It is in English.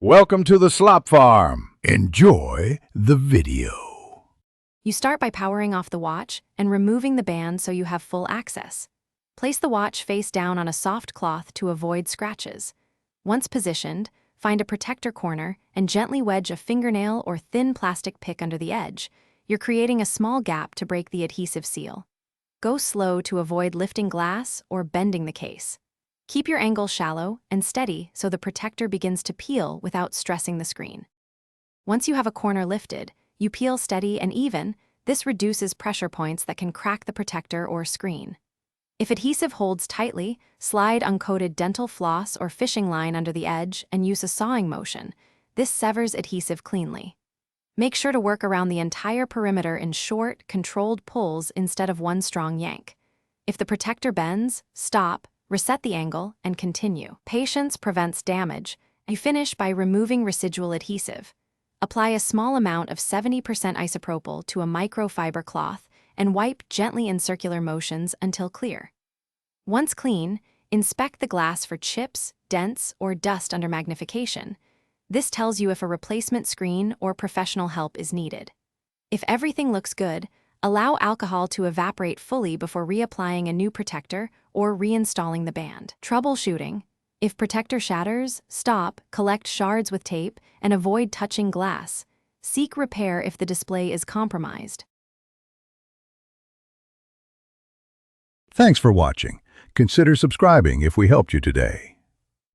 Welcome to the Slop Farm. Enjoy the video. You start by powering off the watch and removing the band so you have full access. Place the watch face down on a soft cloth to avoid scratches. Once positioned, find a protector corner and gently wedge a fingernail or thin plastic pick under the edge. You're creating a small gap to break the adhesive seal. Go slow to avoid lifting glass or bending the case. Keep your angle shallow and steady so the protector begins to peel without stressing the screen. Once you have a corner lifted, you peel steady and even. This reduces pressure points that can crack the protector or screen. If adhesive holds tightly, slide uncoated dental floss or fishing line under the edge and use a sawing motion. This severs adhesive cleanly. Make sure to work around the entire perimeter in short, controlled pulls instead of one strong yank. If the protector bends, stop, reset the angle, and continue. Patience prevents damage. You finish by removing residual adhesive. Apply a small amount of 70% isopropyl to a microfiber cloth and wipe gently in circular motions until clear. Once clean, inspect the glass for chips, dents, or dust under magnification. This tells you if a replacement screen or professional help is needed. If everything looks good, allow alcohol to evaporate fully before reapplying a new protector or reinstalling the band. Troubleshooting. If protector shatters, stop, collect shards with tape, and avoid touching glass. Seek repair if the display is compromised. Thanks for watching. Consider subscribing if we helped you today.